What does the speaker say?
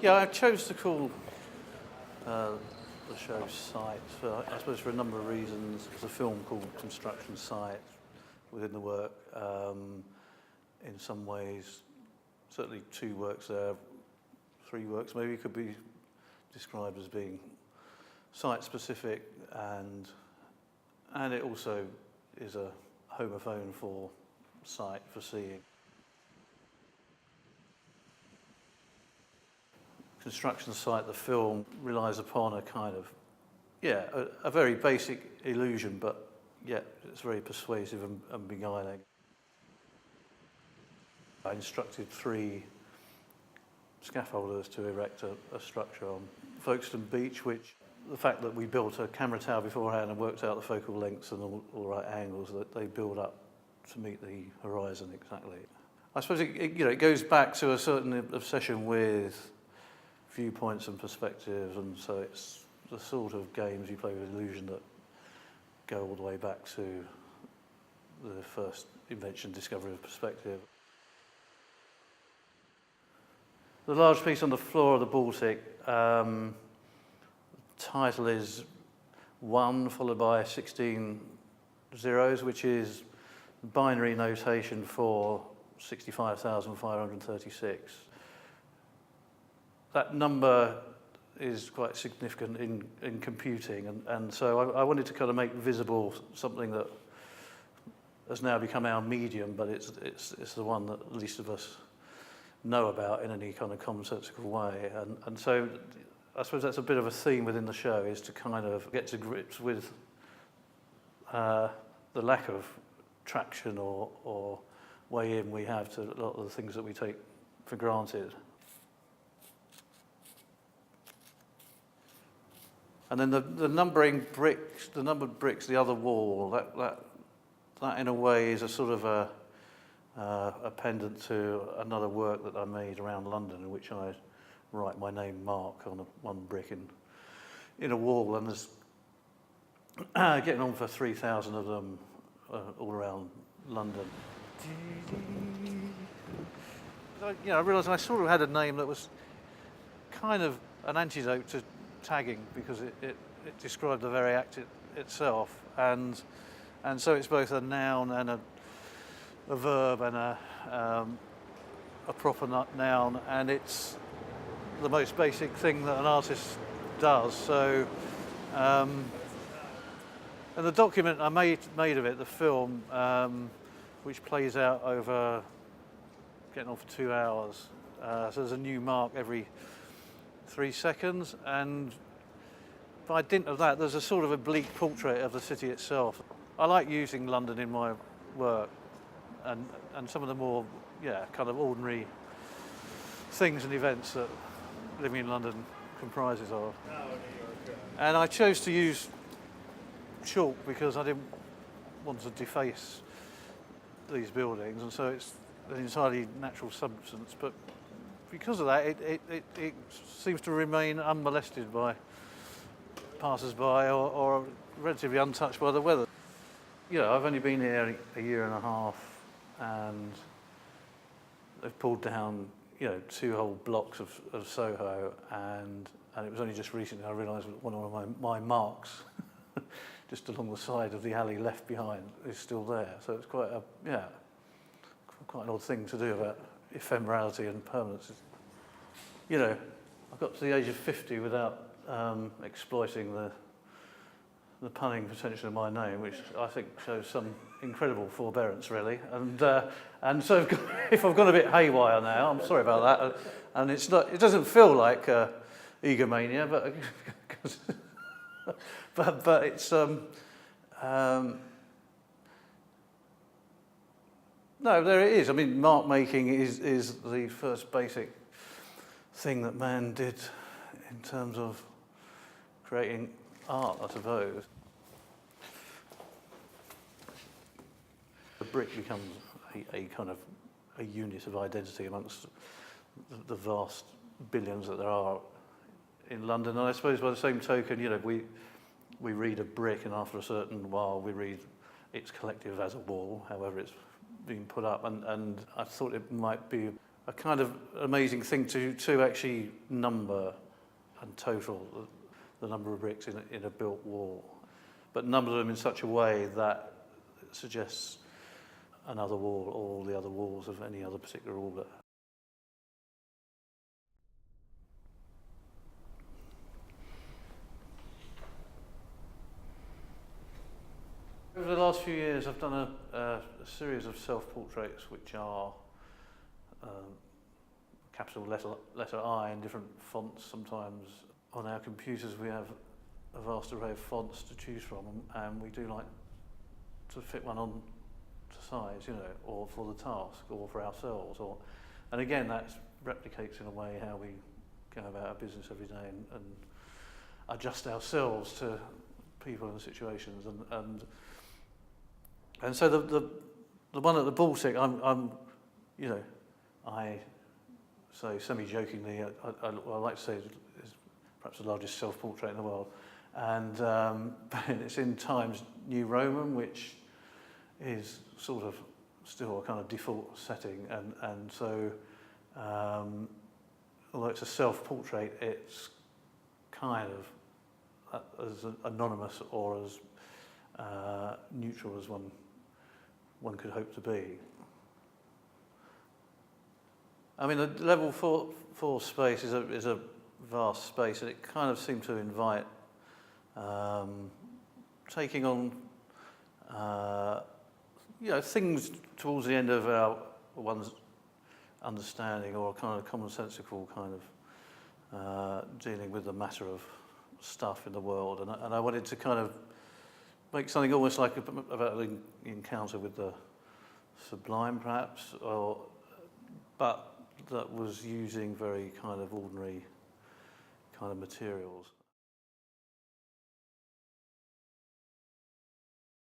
Yeah, I chose to call the show Site, I suppose for a number of reasons. There's a film called Construction Site within the work. In some ways, certainly 2 works there, 3 works maybe could be described as being site-specific, and it also is a homophone for sight, for seeing. Construction Site, the film, relies upon a kind of, a very basic illusion, but yet it's very persuasive and beguiling. I instructed 3 scaffolders to erect a structure on Folkestone Beach, which the fact that we built a camera tower beforehand and worked out the focal lengths and all the right angles, that they build up to meet the horizon exactly. I suppose it goes back to a certain obsession with viewpoints and perspectives, and so it's the sort of games you play with illusion that go all the way back to the first invention, discovery of perspective. The large piece on the floor of the Baltic, title is 1 followed by 16 zeros, which is binary notation for 65,536. That number is quite significant in computing, and so I wanted to kind of make visible something that has now become our medium, but it's the one that least of us know about in any kind of commonsensical way, and so I suppose that's a bit of a theme within the show, is to kind of get to grips with the lack of traction or way in we have to a lot of the things that we take for granted. And then the numbered bricks, the other wall, that in a way is a sort of a pendant to another work that I made around London, in which I write my name Mark on one brick in a wall, and there's getting on for 3,000 of them all around London. I realised I sort of had a name that was kind of an antidote to tagging, because it described the very act itself, and so it's both a noun and a verb and a proper noun, and it's the most basic thing that an artist does. So, and the document I made of it, the film, which plays out over getting on for 2 hours. So there's a new mark every 3 seconds, and by dint of that, there's a sort of oblique portrait of the city itself. I like using London in my work, and some of the more, kind of ordinary things and events that living in London comprises of. And I chose to use chalk because I didn't want to deface these buildings, and so it's an entirely natural substance, but because of that, it seems to remain unmolested by passers-by or relatively untouched by the weather. I've only been here a year and a half, and they've pulled down, 2 whole blocks of Soho, and it was only just recently I realised one of my marks just along the side of the alley left behind is still there. So it's quite an odd thing to do about ephemerality and permanence. I got to the age of 50 without exploiting the punning potential of my name, which I think shows some incredible forbearance, really. And so if I've gone a bit haywire now, I'm sorry about that. And it doesn't feel like egomania, but it's no, there it is. I mean, mark making is the first basic thing that man did in terms of creating art, I suppose. The brick becomes a kind of a unit of identity amongst the vast billions that there are in London. And I suppose by the same token, we read a brick, and after a certain while we read its collective as a wall, however it's being put up. And I thought it might be a kind of amazing thing to actually number and total the number of bricks in a built wall, but number them in such a way that it suggests another wall, or all the other walls of any other particular order. Over the last few years, I've done a series of self-portraits which are capital letter I in different fonts. Sometimes on our computers we have a vast array of fonts to choose from, and we do like to fit one on to size, you know, or for the task, or for ourselves, and again that replicates in a way how we go about our business every day and adjust ourselves to people and situations, and so the one at the BALTIC, I'm you know, I say semi-jokingly, I like to say it's perhaps the largest self-portrait in the world, and it's in Times New Roman, which is sort of still a kind of default setting, and so although it's a self-portrait, it's kind of as anonymous or as neutral as one could hope to be. I mean, the level 4 space is a vast space, and it kind of seemed to invite taking on you know, things towards the end of one's understanding, or a kind of commonsensical kind of dealing with the matter of stuff in the world, and I wanted to kind of make something almost like about an encounter with the sublime, perhaps, but that was using very kind of ordinary kind of materials.